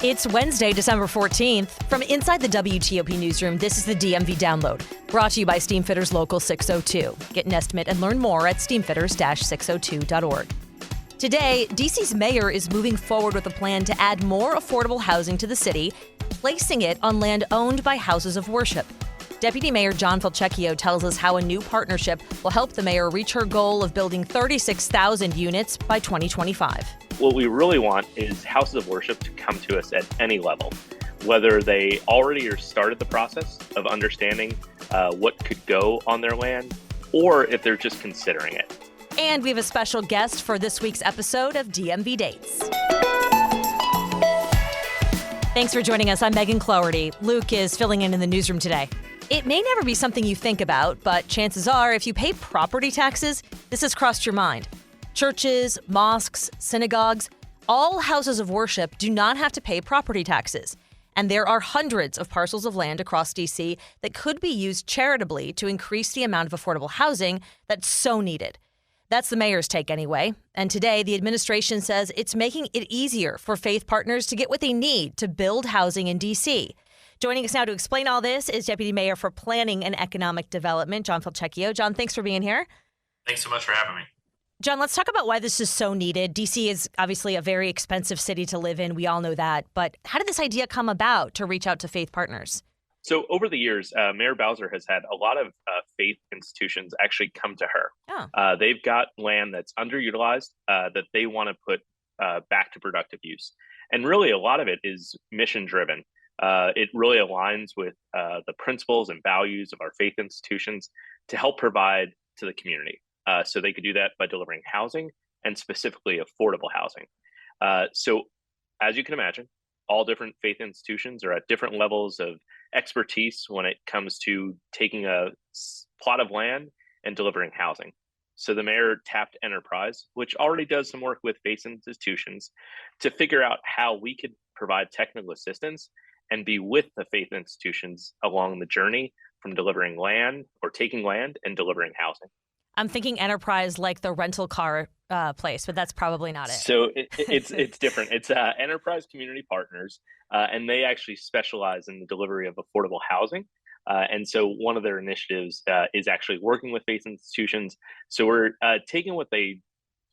It's Wednesday, December 14th. From inside the WTOP newsroom, this is the DMV Download, brought to you by Steamfitters Local 602. Get an estimate and learn more at steamfitters-602.org. Today, DC's mayor is moving forward with a plan to add more affordable housing to the city, placing it on land owned by houses of worship. Deputy Mayor John Falchiccio tells us how a new partnership will help the mayor reach her goal of building 36,000 units by 2025. What we really want is houses of worship to come to us at any level, whether they already are started the process of understanding what could go on their land, or if they're just considering it. And we have a special guest for this week's episode of DMV Dates. Thanks for joining us. I'm Megan Cloherty. Luke is filling in the newsroom today. It may never be something you think about, but chances are if you pay property taxes, this has crossed your mind. Churches, mosques, synagogues, all houses of worship do not have to pay property taxes. And there are hundreds of parcels of land across D.C. that could be used charitably to increase the amount of affordable housing that's so needed. That's the mayor's take anyway. And today, the administration says it's making it easier for faith partners to get what they need to build housing in D.C. Joining us now to explain all this is Deputy Mayor for Planning and Economic Development, John Falchiccio. John, thanks for being here. Thanks so much for having me. John, let's talk about why this is so needed. D.C. is obviously a very expensive city to live in. We all know that. But how did this idea come about to reach out to faith partners? So over the years, Mayor Bowser has had a lot of faith institutions actually come to her. Oh. They've got land that's underutilized that they want to put back to productive use. And really, a lot of it is mission driven. It really aligns with the principles and values of our faith institutions to help provide to the community. So they could do that by delivering housing and specifically affordable housing. So as you can imagine, all different faith institutions are at different levels of expertise when it comes to taking a plot of land and delivering housing. So the mayor tapped Enterprise, which already does some work with faith institutions, to figure out how we could provide technical assistance and be with the faith institutions along the journey from delivering land or taking land and delivering housing. I'm thinking Enterprise like the rental car place, but that's probably not it. So it's different. It's Enterprise Community Partners, and they actually specialize in the delivery of affordable housing. And so one of their initiatives is actually working with faith institutions. So we're taking what they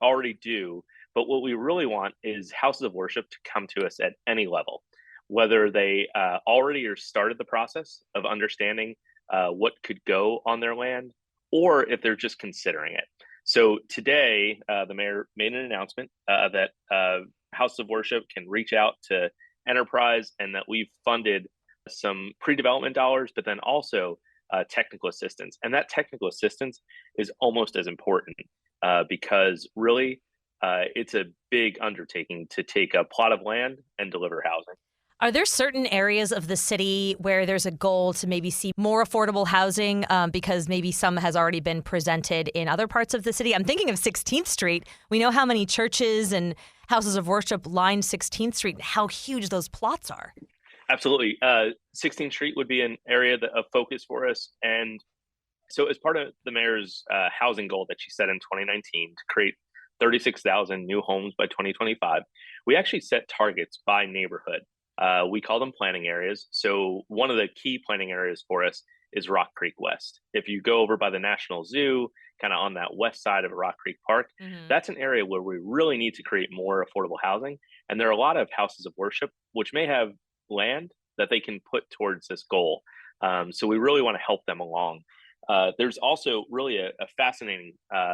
already do, but what we really want is houses of worship to come to us at any level, whether they already are started the process of understanding what could go on their land, or if they're just considering it. So today, the mayor made an announcement that House of Worship can reach out to Enterprise and that we've funded some pre-development dollars, but then also technical assistance. And that technical assistance is almost as important because really it's a big undertaking to take a plot of land and deliver housing. Are there certain areas of the city where there's a goal to maybe see more affordable housing because maybe some has already been presented in other parts of the city? I'm thinking of 16th Street. We know how many churches and houses of worship line 16th Street and how huge those plots are. Absolutely. 16th Street would be an area of focus for us. And so as part of the mayor's housing goal that she set in 2019 to create 36,000 new homes by 2025, we actually set targets by neighborhood. We call them planning areas. So one of the key planning areas for us is Rock Creek West. If you go over by the National Zoo, kind of on that west side of Rock Creek Park, that's an area where we really need to create more affordable housing. And there are a lot of houses of worship which may have land that they can put towards this goal. So we really want to help them along. There's also really a fascinating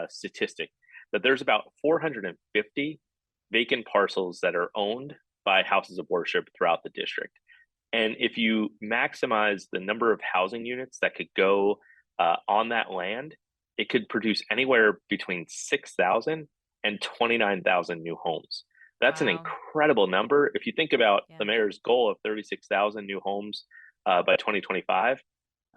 statistic that there's about 450 vacant parcels that are owned by houses of worship throughout the district. And if you maximize the number of housing units that could go on that land, it could produce anywhere between 6,000 and 29,000 new homes. That's an incredible number. If you think about the mayor's goal of 36,000 new homes by 2025,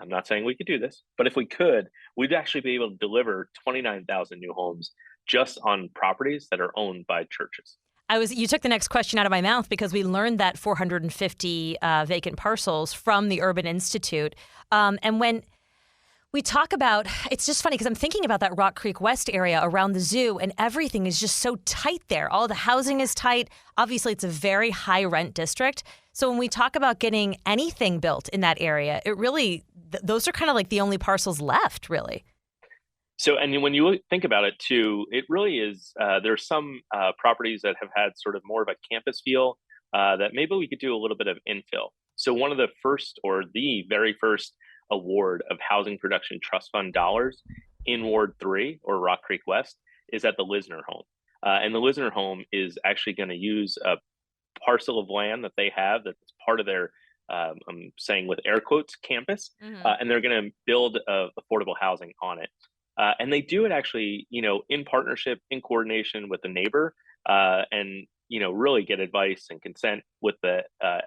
I'm not saying we could do this, but if we could, we'd actually be able to deliver 29,000 new homes just on properties that are owned by churches. You took the next question out of my mouth because we learned that 450 vacant parcels from the Urban Institute. And when We talk about, it's just funny because I'm thinking about that Rock Creek West area around the zoo, and everything is just so tight there. All the housing is tight. Obviously, it's a very high rent district. So when we talk about getting anything built in that area, it really, those are kind of like the only parcels left, really. So, and when you think about it too, it really is, there's some properties that have had sort of more of a campus feel that maybe we could do a little bit of infill. So one of the first, or the very first award of Housing Production Trust Fund dollars in Ward 3 or Rock Creek West is at the Lisner home. And the Lisner home is actually going to use a parcel of land that they have that's part of their, I'm saying with air quotes, campus, and they're going to build affordable housing on it. And they do it actually, in partnership, in coordination with the neighbor, and really get advice and consent with the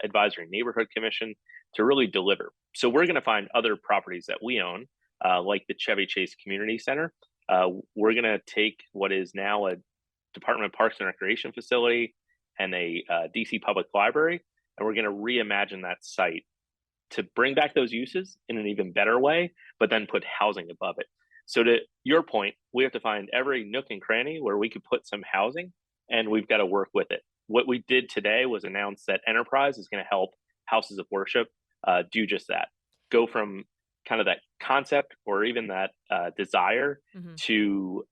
Advisory Neighborhood Commission to really deliver. So we're going to find other properties that we own, like the Chevy Chase Community Center. We're going to take what is now a Department of Parks and Recreation facility and a DC Public Library, and we're going to reimagine that site to bring back those uses in an even better way, but then put housing above it. So to your point, we have to find every nook and cranny where we could put some housing, and we've got to work with it. What we did today was announce that Enterprise is going to help houses of worship do just that. Go from kind of that concept or even that desire to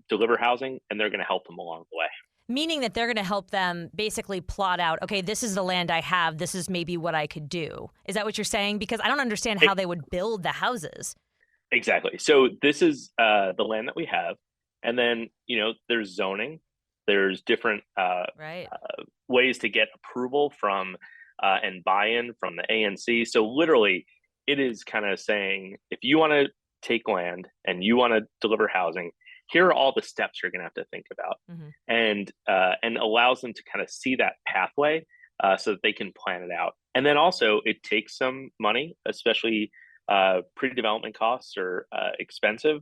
deliver housing, and they're going to help them along the way. Meaning that they're going to help them basically plot out, okay, this is the land I have. This is maybe what I could do. Is that what you're saying? Because I don't understand how they would build the houses. Exactly. So this is the land that we have. And then, there's zoning. There's different ways to get approval from and buy-in from the ANC. So literally, it is kind of saying, if you want to take land and you want to deliver housing, here are all the steps you're going to have to think about, and allows them to kind of see that pathway so that they can plan it out. And then also, it takes some money, especially pre-development costs are expensive.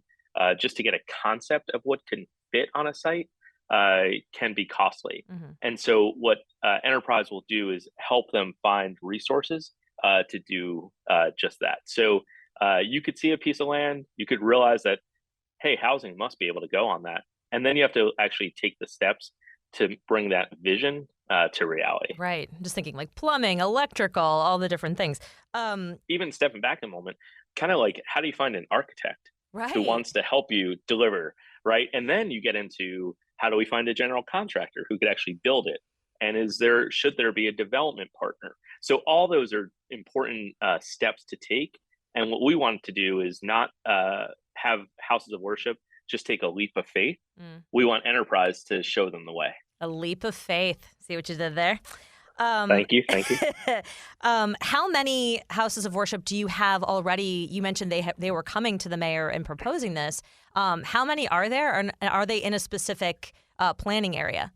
Just to get a concept of what can fit on a site can be costly. And so what Enterprise will do is help them find resources to do just that. So you could see a piece of land, you could realize that, hey, housing must be able to go on that. And then you have to actually take the steps to bring that vision to reality. Right. Just thinking like plumbing, electrical, all the different things. Even stepping back a moment, kind of like, how do you find an architect who wants to help you deliver, right? And then you get into, how do we find a general contractor who could actually build it? And should there be a development partner? So all those are important steps to take. And what we want to do is not have houses of worship just take a leap of faith. We want Enterprise to show them the way. A leap of faith. See what you did there? Thank you. How many houses of worship do you have already? You mentioned they were coming to the mayor and proposing this. How many are there? And are they in a specific planning area?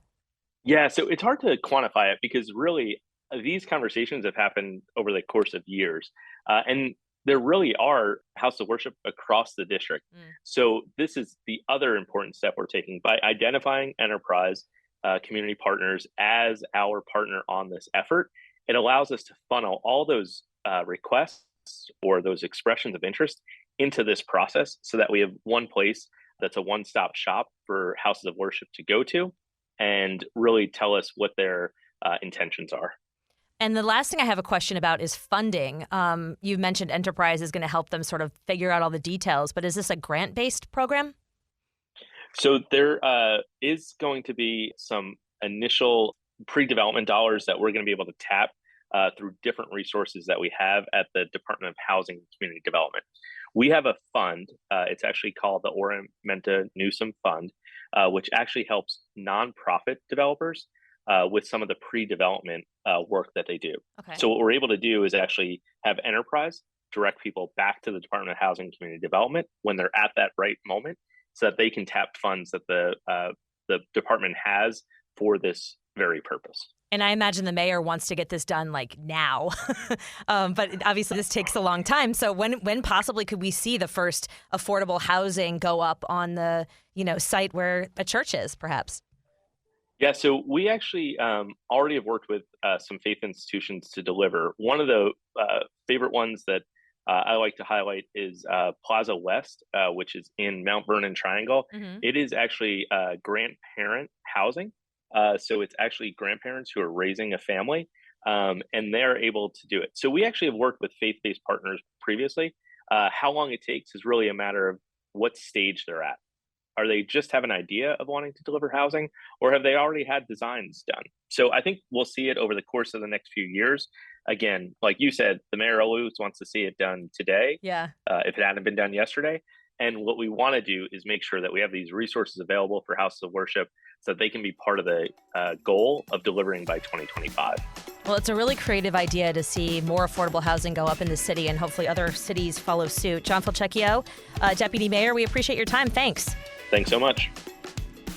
Yeah, so it's hard to quantify it because really these conversations have happened over the course of years. And there really are houses of worship across the district. So this is the other important step we're taking by identifying Enterprise community partners as our partner on this effort. It allows us to funnel all those requests or those expressions of interest into this process so that we have one place that's a one-stop shop for houses of worship to go to and really tell us what their intentions are. And the last thing I have a question about is funding. You've mentioned Enterprise is going to help them sort of figure out all the details, but is this a grant-based program? So there is going to be some initial pre-development dollars that we're going to be able to tap through different resources that we have at the Department of Housing and Community Development. We have a fund. It's actually called the Oramenta Newsom Fund, which actually helps nonprofit developers with some of the pre-development work that they do. Okay. So what we're able to do is actually have Enterprise direct people back to the Department of Housing and Community Development when they're at that right moment, so that they can tap funds that the department has for this very purpose. And I imagine the mayor wants to get this done like now, but obviously this takes a long time. So when possibly could we see the first affordable housing go up on the site where a church is, perhaps? Yeah, so we actually already have worked with some faith institutions to deliver. One of the favorite ones that I like to highlight is Plaza West, which is in Mount Vernon Triangle. Hmm. It is actually grandparent housing. So it's actually grandparents who are raising a family, and they're able to do it. So we actually have worked with faith-based partners previously. How long it takes is really a matter of what stage they're at. Are they just have an idea of wanting to deliver housing, or have they already had designs done? So I think we'll see it over the course of the next few years. Again, like you said, the mayor always wants to see it done today, Yeah. if it hadn't been done yesterday. And what we want to do is make sure that we have these resources available for houses of worship so that they can be part of the goal of delivering by 2025. Well, it's a really creative idea to see more affordable housing go up in the city, and hopefully other cities follow suit. John Falchiccio, Deputy Mayor, we appreciate your time. Thanks. Thanks so much.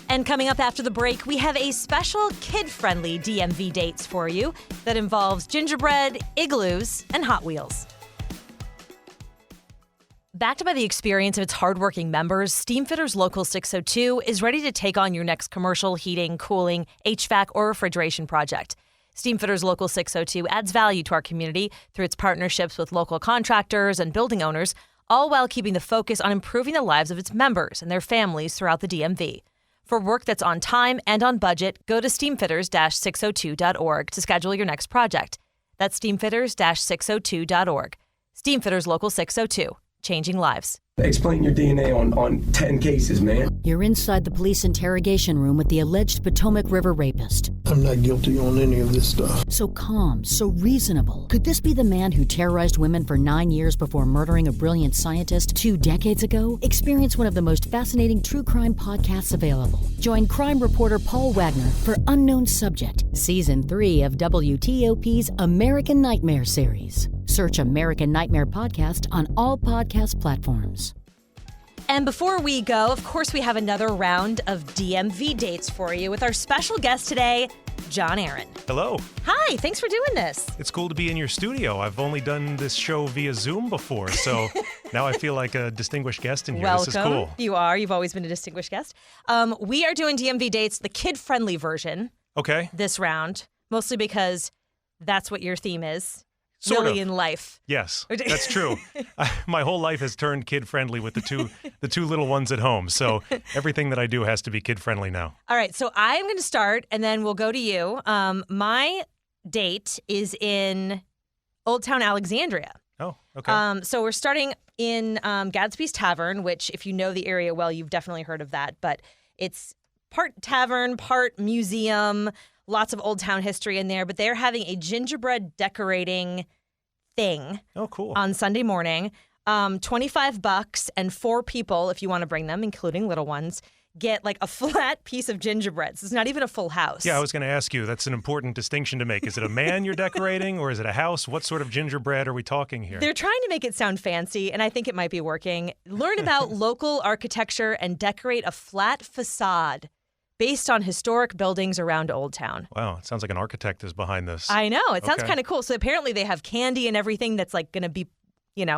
And coming up after the break, we have a special kid-friendly DMV Dates for you that involves gingerbread, igloos, and Hot Wheels. Backed by the experience of its hardworking members, Steamfitters Local 602 is ready to take on your next commercial, heating, cooling, HVAC, or refrigeration project. Steamfitters Local 602 adds value to our community through its partnerships with local contractors and building owners, all while keeping the focus on improving the lives of its members and their families throughout the DMV. For work that's on time and on budget, go to steamfitters-602.org to schedule your next project. That's steamfitters-602.org. Steamfitters Local 602, changing lives. Explain your DNA on 10 cases, man. You're inside the police interrogation room with the alleged Potomac River rapist. I'm not guilty on any of this stuff. So calm, so reasonable. Could this be the man who terrorized women for 9 years before murdering a brilliant scientist 2 decades ago? Experience one of the most fascinating true crime podcasts available. Join crime reporter Paul Wagner for Unknown Subject, Season 3 of WTOP's American Nightmare series. Search American Nightmare Podcast on all podcast platforms. And before we go, of course, we have another round of DMV Dates for you with our special guest today, John Aaron. Hello. Hi, thanks for doing this. It's cool to be in your studio. I've only done this show via Zoom before, so now I feel like a distinguished guest in here. Welcome. This is cool. You are. You've always been a distinguished guest. We are doing DMV Dates, the kid-friendly version, Okay. this round, mostly because that's what your theme is. Sort really of. in life. Yes, that's true. My whole life has turned kid-friendly with the two little ones at home, so everything that I do has to be kid-friendly now. All right, so I'm going to start, and then we'll go to you. My date is in Old Town Alexandria. Oh, okay. So we're starting in Gadsby's Tavern, which, if you know the area well, you've definitely heard of that. But it's part tavern, part museum, lots of Old Town history in there. But they're having a gingerbread decorating thing. Oh, cool. On Sunday morning. $25, and 4 people, if you want to bring them, including little ones, get like a flat piece of gingerbread. So it's not even a full house. Yeah, I was going to ask you. That's an important distinction to make. Is it a man you're decorating, or is it a house? What sort of gingerbread are we talking here? They're trying to make it sound fancy, and I think it might be working. Learn about local architecture and decorate a flat facade based on historic buildings around Old Town. Wow, it sounds like an architect is behind this. I know. It sounds Okay. kind of cool. So apparently they have candy and everything that's like going to be,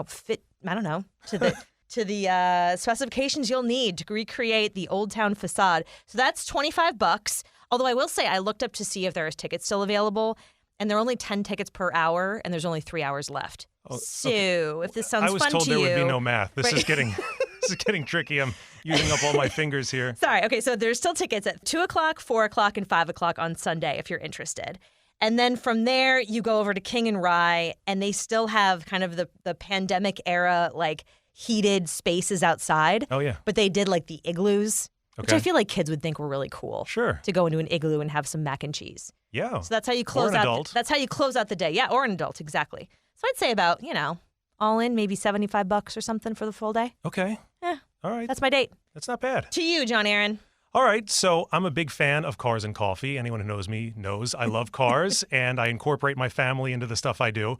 fit, I don't know, to the to the specifications you'll need to recreate the Old Town facade. So that's $25. Although I will say I looked up to see if there is tickets still available, and there are only 10 tickets per hour, and there's only 3 hours left. Oh, so if this sounds I was fun told to there you, would be no math. This Right. is getting this is getting tricky. I'm using up all my fingers here. Sorry. Okay, so there's still tickets at 2 o'clock, 4 o'clock, and 5 o'clock on Sunday if you're interested. And then from there, you go over to King and Rye, and they still have kind of the pandemic era, like, heated spaces outside. Oh, yeah. But they did, like, the igloos, which Okay. I feel like kids would think were really cool. Sure. To go into an igloo and have some mac and cheese. Yeah. So that's how you Or close an out. adult. That's how you close out the day. Yeah, or an adult, exactly. So I'd say about, all in, maybe $75 or something for the full day. Okay. Yeah. All right. That's my date. That's not bad. To you, John Aaron. All right, so I'm a big fan of cars and coffee. Anyone who knows me knows I love cars, and I incorporate my family into the stuff I do.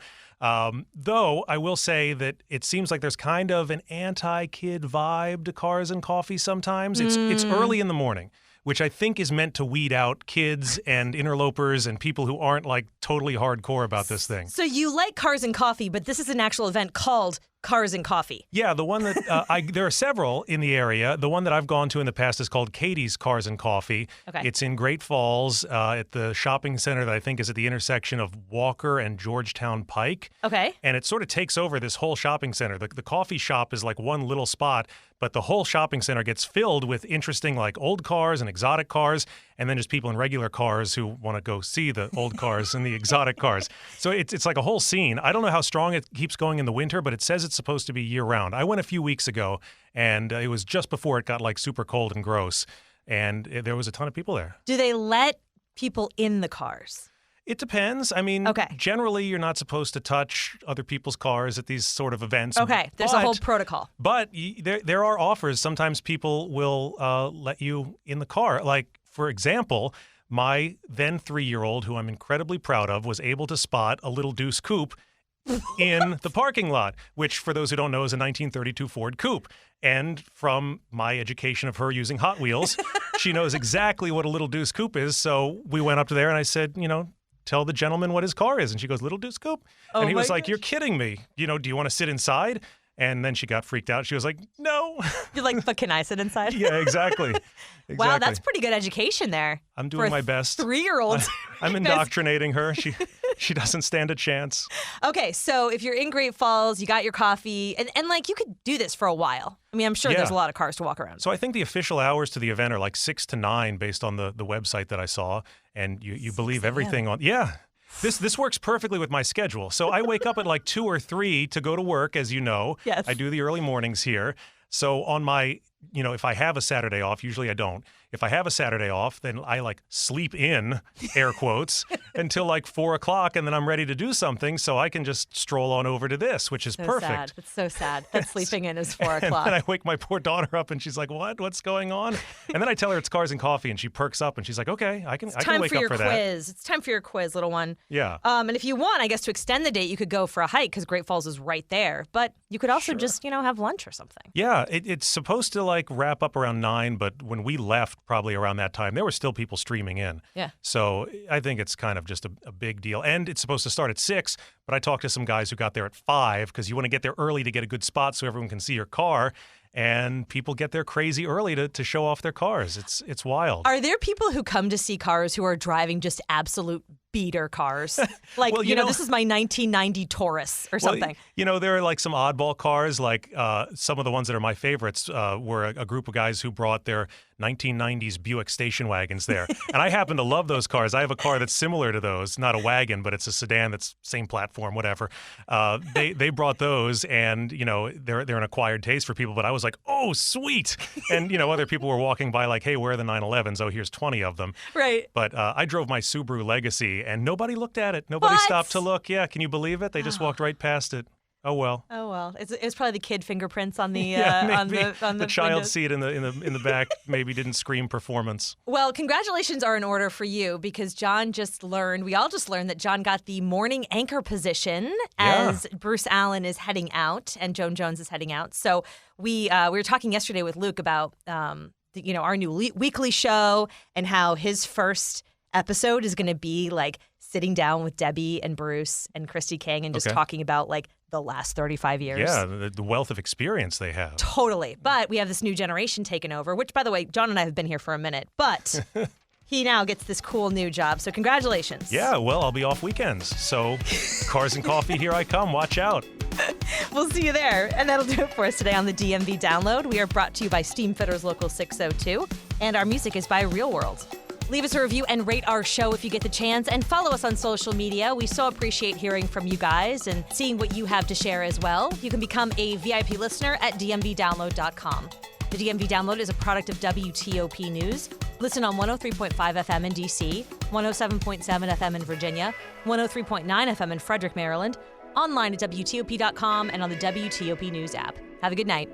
Though I will say that it seems like there's kind of an anti-kid vibe to cars and coffee sometimes. It's early in the morning, which I think is meant to weed out kids and interlopers and people who aren't like totally hardcore about this thing. So you like cars and coffee, but this is an actual event called Cars and Coffee. Yeah, the one that there are several in the area. The one that I've gone to in the past is called Katie's Cars and Coffee. Okay. It's in Great Falls at the shopping center that I think is at the intersection of Walker and Georgetown Pike. Okay. And it sort of takes over this whole shopping center. The coffee shop is like one little spot, but the whole shopping center gets filled with interesting like old cars and exotic cars, and then just people in regular cars who want to go see the old cars and the exotic cars. So it's like a whole scene. I don't know how strong it keeps going in the winter, but it says it's supposed to be year-round. I went a few weeks ago, and it was just before it got like super cold and gross, and there was a ton of people there. Do they let people in the cars? It depends. I mean, Okay. generally you're not supposed to touch other people's cars at these sort of events. Okay, there's a whole protocol. But there are offers. Sometimes people will let you in the car. Like, for example, my then 3-year-old, who I'm incredibly proud of, was able to spot a little Deuce Coupe in the parking lot, which, for those who don't know, is a 1932 Ford Coupe. And from my education of her using Hot Wheels, she knows exactly what a little Deuce Coupe is. So we went up to there and I said, tell the gentleman what his car is. And she goes, little Deuce Coupe? Oh, and he was my like, gosh. you're kidding me. Do you want to sit inside? And then she got freaked out. She was like, no. You're like, but can I sit inside? Yeah, exactly. Wow, that's pretty good education there. I'm doing my best. 3-year-old. I'm indoctrinating her. She doesn't stand a chance. Okay, so if you're in Great Falls, you got your coffee, and like you could do this for a while. I mean, I'm sure there's a lot of cars to walk around. So I think the official hours to the event are like 6 to 9 based on the website that I saw. And you believe everything on. Yeah. This works perfectly with my schedule. So I wake up at like 2 or 3 to go to work, as you know. Yes. I do the early mornings here. So on my, if I have a Saturday off, usually I don't. If I have a Saturday off, then I like sleep in, air quotes, until like 4 o'clock, and then I'm ready to do something. So I can just stroll on over to this, which is perfect. Sad. It's so sad that sleeping in is 4 And o'clock. then I wake my poor daughter up, and she's like, "What? What's going on?" And then I tell her it's Cars and Coffee, and she perks up, and she's like, "Okay, I can wake up for that." It's time for your quiz, little one. Yeah. And if you want, I guess to extend the date, you could go for a hike because Great Falls is right there. But you could also just, have lunch or something. Yeah, it's supposed to like wrap up around 9, but when we left, probably around that time, there were still people streaming in. Yeah. So I think it's kind of just a big deal. And it's supposed to start at 6, but I talked to some guys who got there at 5 because you want to get there early to get a good spot so everyone can see your car. And people get there crazy early to show off their cars. It's wild. Are there people who come to see cars who are driving just absolute beater cars? Like, Well, this is my 1990 Taurus or something. Well, there are like some oddball cars, like some of the ones that are my favorites were a group of guys who brought their 1990s Buick station wagons there. And I happen to love those cars. I have a car that's similar to those, not a wagon, but it's a sedan that's same platform, whatever. They brought those, and, they're an acquired taste for people, but I was like, oh, sweet. And, other people were walking by like, hey, where are the 911s? Oh, here's 20 of them. Right. But I drove my Subaru Legacy, and nobody looked at it. Nobody stopped to look. Yeah, can you believe it? They just walked right past it. Oh well. Oh well. It's probably the kid fingerprints on the yeah, on the child windows. seat in the back maybe didn't scream performance. Well, congratulations are in order for you because John we all just learned that John got the morning anchor position as Bruce Allen is heading out and Joan Jones is heading out. So we were talking yesterday with Luke about our new weekly show and how his first episode is going to be like sitting down with Debbie and Bruce and Christy King and just talking about like the last 35 years. Yeah, the wealth of experience they have. Totally. But we have this new generation taken over, which, by the way, John and I have been here for a minute, but he now gets this cool new job. So congratulations. Yeah, well, I'll be off weekends. So Cars and Coffee, here I come. Watch out. We'll see you there. And that'll do it for us today on the DMV Download. We are brought to you by Steamfitters Local 602, and our music is by Real World. Leave us a review and rate our show if you get the chance, and follow us on social media. We so appreciate hearing from you guys and seeing what you have to share as well. You can become a VIP listener at dmvdownload.com. The DMV Download is a product of WTOP News. Listen on 103.5 FM in DC, 107.7 FM in Virginia, 103.9 FM in Frederick, Maryland, online at WTOP.com and on the WTOP News app. Have a good night.